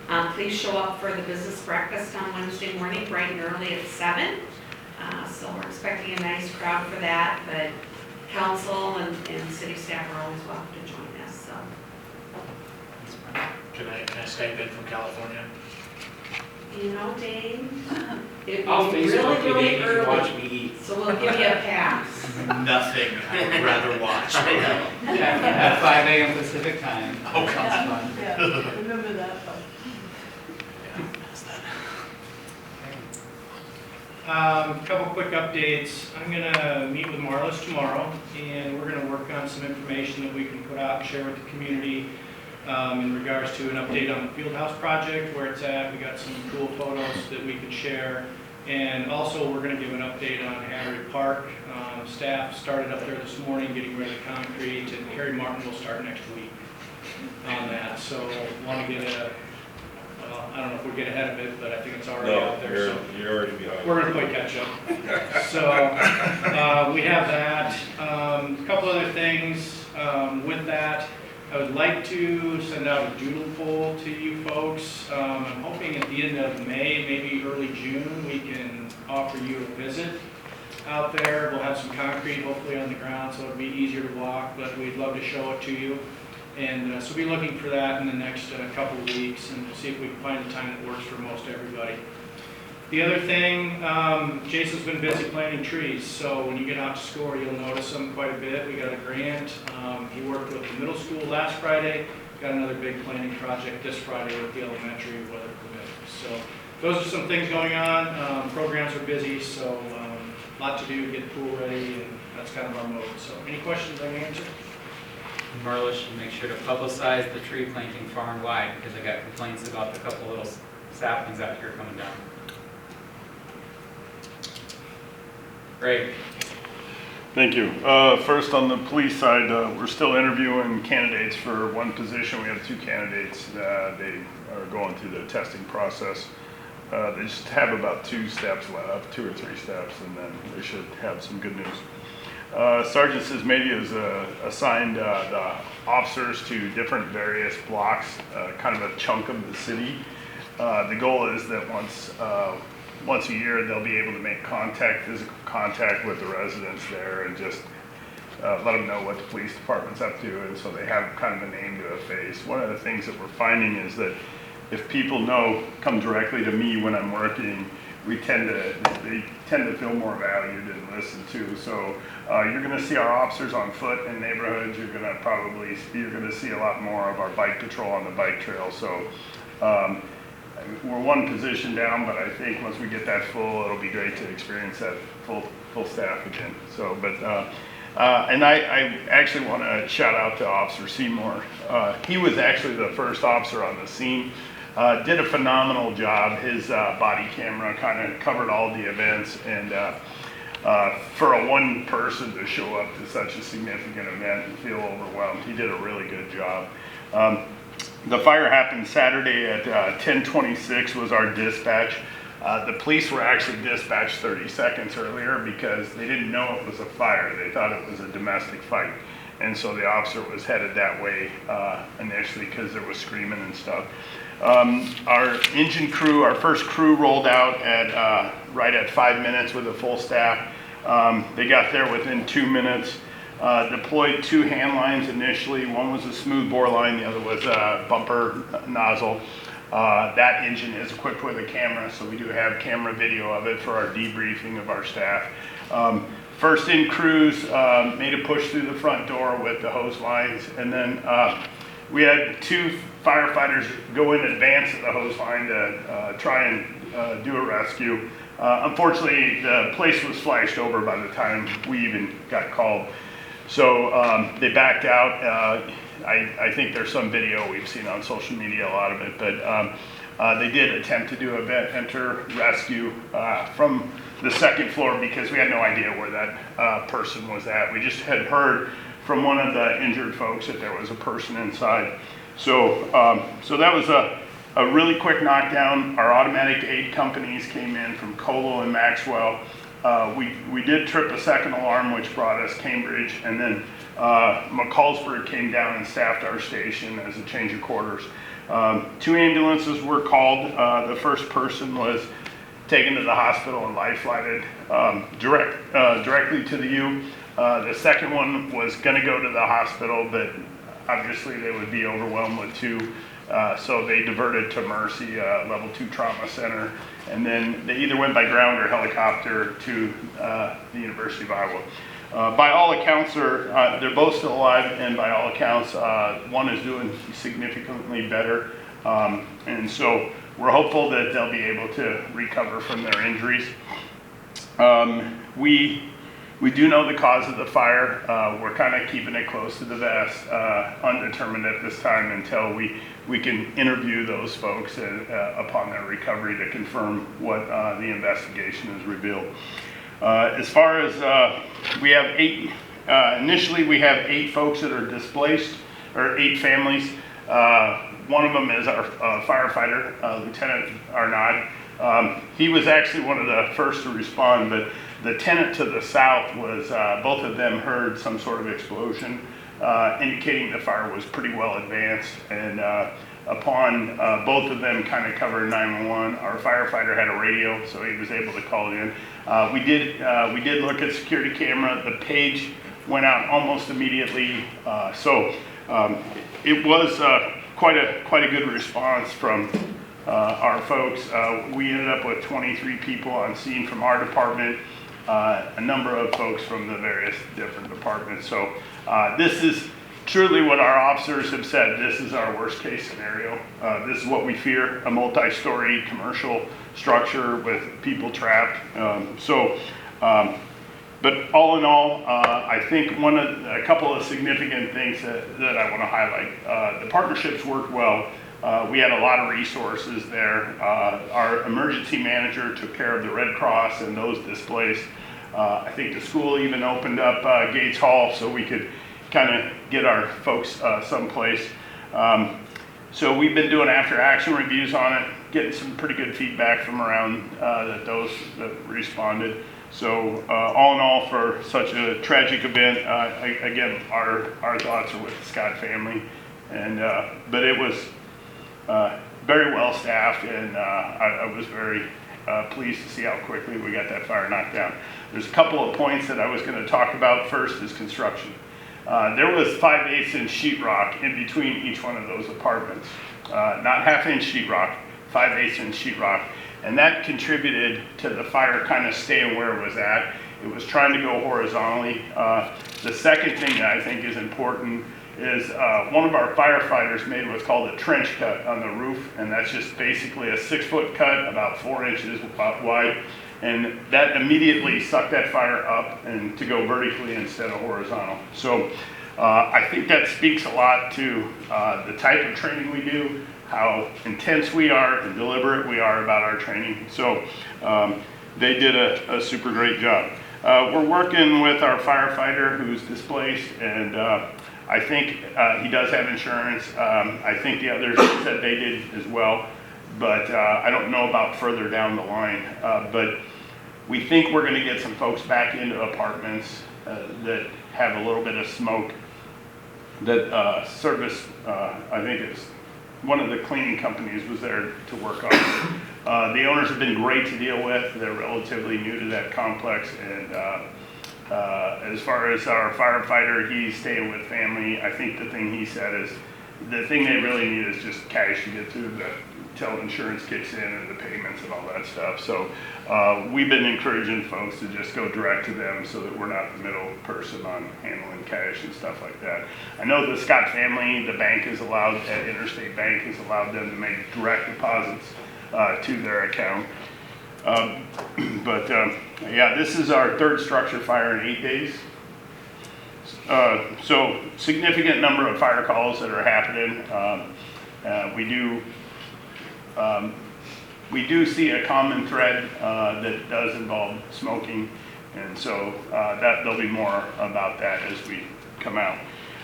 Please show up for the business breakfast on Wednesday morning, bright and early at 7. So we're expecting a nice crowd for that, but council and city staff are always welcome to join us. So. Can I Skype in from California? You know, Dane, it I'll was Facebook you, really Dave, you can watch early, me eat. so we'll give you a pass. Nothing I would rather watch. At 5 a.m. Pacific time. Oh, God. That's fun. Yeah, remember that one. Couple quick updates. I'm gonna meet with Marlis tomorrow, and we're gonna work on some information that we can put out and share with the community in regards to an update on the field house project, where it's at. We got some cool photos that we can share, and also we're gonna give an update on Hattery Park. Staff started up there this morning getting ready to concrete, and Harry Martin will start next week on that. So want to get well, I don't know if we'll get ahead of it, but I think it's already out there. So you're already behind. we're going to play catch up. So we have that. A couple other things with that. I would like to send out a doodle poll to you folks. I'm hoping at the end of May, maybe early June, we can offer you a visit out there. We'll have some concrete hopefully on the ground, so it'll be easier to walk, but we'd love to show it to you. And so we'll be looking for that in the next couple of weeks, and see if we can find a time that works for most everybody. The other thing, Jason's been busy planting trees, so when you get out to score, you'll notice them quite a bit. We got a grant. He worked with the middle school last Friday. Got another big planting project this Friday with the elementary, weather permitting. So those are some things going on. Programs are busy, so a lot to do to get the pool ready, and that's kind of our mode. So any questions I can answer? Marla should make sure to publicize the tree planting far and wide, because I got complaints about the couple little saplings out here coming down. Great. Thank you. First, on the police side, we're still interviewing candidates for one position. We have 2 candidates. They are going through the testing process. They just have about 2 steps left, 2 or 3 steps, and then they should have some good news. Sergeant Sismedia has assigned the officers to different various blocks, kind of a chunk of the city. The goal is that once a year they'll be able to make physical contact with the residents there, and just let them know what the police department's up to, and so they have kind of a name to a face. One of the things that we're finding is that if people come directly to me when I'm working, they tend to feel more valued and listened to. So you're going to see our officers on foot in neighborhoods. You're going to see a lot more of our bike patrol on the bike trail. So we're one position down, but I think once we get that full, it'll be great to experience that full staff again. So, and I actually want to shout out to Officer Seymour. He was actually the first officer on the scene. Did a phenomenal job. His body camera kind of covered all the events, and for a one person to show up to such a significant event and feel overwhelmed, he did a really good job. The fire happened Saturday at 10:26 was our dispatch. The police were actually dispatched 30 seconds earlier because they didn't know it was a fire. They thought it was a domestic fight. And so the officer was headed that way initially because there was screaming and stuff. Our engine crew, our first crew rolled out at right at 5 minutes with a full staff. They got there within 2 minutes. Deployed 2 hand lines initially. One was a smooth bore line, the other was a bumper nozzle. That engine is equipped with a camera, so we do have camera video of it for our debriefing of our staff. First in crews made a push through the front door with the hose lines, and then we had 2 firefighters go in advance of the hose line to try and do a rescue. Unfortunately, the place was flashed over by the time we even got called. So they backed out. I think there's some video we've seen on social media, a lot of it, but they did attempt to do a enter rescue from the 2nd floor because we had no idea where that person was at. We just had heard from one of the injured folks that there was a person inside. So that was a really quick knockdown. Our automatic aid companies came in from Colo and Maxwell. We did trip a second alarm, which brought us Cambridge, and then McCallsburg came down and staffed our station as a change of quarters. 2 ambulances were called. The first person was taken to the hospital and life-flighted directly to the U. The second one was going to go to the hospital, but obviously they would be overwhelmed with 2. So they diverted to Mercy, level 2 trauma center, and then they either went by ground or helicopter to the University of Iowa. By all accounts, they're both still alive, and by all accounts, one is doing significantly better. And so we're hopeful that they'll be able to recover from their injuries. We do know the cause of the fire. We're kind of keeping it close to the vest, undetermined at this time until we can interview those folks upon their recovery to confirm what the investigation has revealed. As far as we have 8, initially we have 8 folks that are displaced, or 8 families. One of them is our firefighter, Lieutenant Arnaud. He was actually one of the first to respond, but the tenant to the south was, both of them heard some sort of explosion, indicating the fire was pretty well advanced. And upon both of them kind of covering 911, our firefighter had a radio, so he was able to call it in. We did look at security camera. The page went out almost immediately, so it was quite a good response from our folks. We ended up with 23 people on scene from our department, a number of folks from the various different departments. So this is truly what our officers have said. This is our worst case scenario. This is what we fear, a multi-story commercial structure with people trapped. But all in all, I think a couple of significant things that I want to highlight. The partnerships worked well. We had a lot of resources there. Our emergency manager took care of the Red Cross and those displaced. I think the school even opened up Gates Hall so we could kind of get our folks someplace. So we've been doing after action reviews on it, getting some pretty good feedback from around those that responded. So all in all, for such a tragic event, again, our thoughts are with the Scott family. And but it was very well staffed, and I was very pleased to see how quickly we got that fire knocked down. There's a couple of points that I was going to talk about. First is construction. There was 5/8 inch sheetrock in between each one of those apartments. Not half-inch sheetrock, 5/8 inch sheetrock. And that contributed to the fire kind of staying where it was at. It was trying to go horizontally. The second thing that I think is important is one of our firefighters made what's called a trench cut on the roof, and that's just basically a 6-foot cut, about 4 inches wide. And that immediately sucked that fire up and to go vertically instead of horizontal. So I think that speaks a lot to the type of training we do, how intense we are and deliberate we are about our training. So they did a super great job. We're working with our firefighter who's displaced, and I think he does have insurance. I think the others said they did as well, but I don't know about further down the line. But we think we're gonna get some folks back into apartments that have a little bit of smoke that service, I think it's one of the cleaning companies was there to work on it. The owners have been great to deal with. They're relatively new to that complex, and as far as our firefighter, he's staying with family. I think the thing he said is the thing they really need is just cash to get through till insurance kicks in and the payments and all that stuff. So we've been encouraging folks to just go direct to them so that we're not the middle person on handling cash and stuff like that. I know the Scott family, the bank is allowed, at Interstate Bank has allowed them to make direct deposits to their account. Yeah, this is our third structure fire in 8 days. So significant number of fire calls that are happening. We do see a common thread that does involve smoking, and so there'll be more about that as we come out.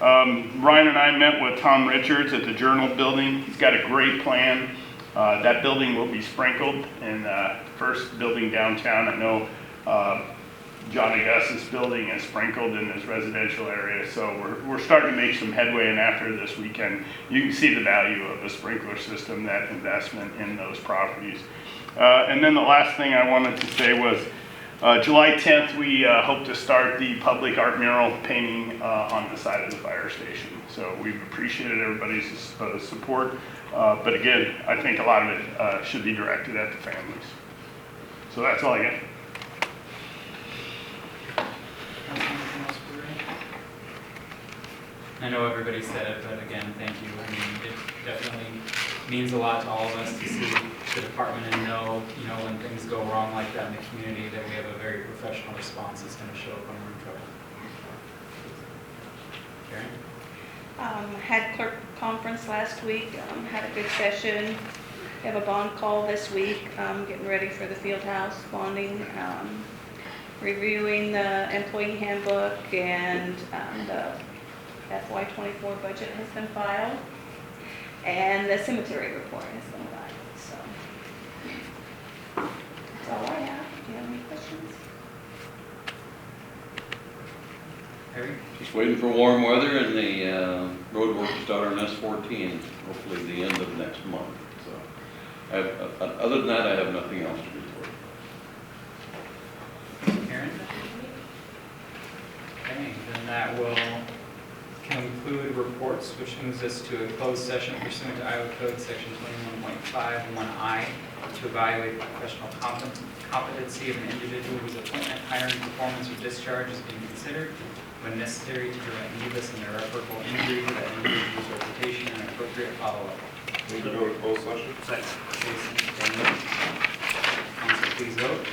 Ryan and I met with Tom Richards at the Journal building. He's got a great plan. That building will be sprinkled, and the first building downtown, I know Johnny Gus's building is sprinkled in his residential area, so we're starting to make some headway, and after this weekend, you can see the value of a sprinkler system, that investment in those properties. And then the last thing I wanted to say was, July 10th, we hope to start the public art mural painting on the side of the fire station. So we've appreciated everybody's support, but again, I think a lot of it should be directed at the families. So that's all I got. Anything else for Ray? I know everybody said it, but again, thank you. I mean, it definitely means a lot to all of us to see the department and know, you know, when things go wrong like that in the community, that we have a very professional response that's going to show up when we're in trouble. Karen? Had clerk conference last week, had a good session. We have a bond call this week, getting ready for the field house bonding, reviewing the employee handbook, and the FY24 budget has been filed, and the cemetery report has been filed, so. That's all I have. Do you have any questions? Harry? Just waiting for warm weather and the road work to start on S14, hopefully the end of next month. So, other than that, I have nothing else to report. Karen? Okay, then that will conclude reports, which moves us to a closed session pursuant to Iowa Code Section 21.51I to evaluate the professional competency of an individual whose appointment, hiring, performance, or discharge is being considered when necessary to prevent needless and irreparable injury to that individual's reputation and appropriate follow-up. Move to go to closed session. Second. Jason, Daniel. Council, please vote.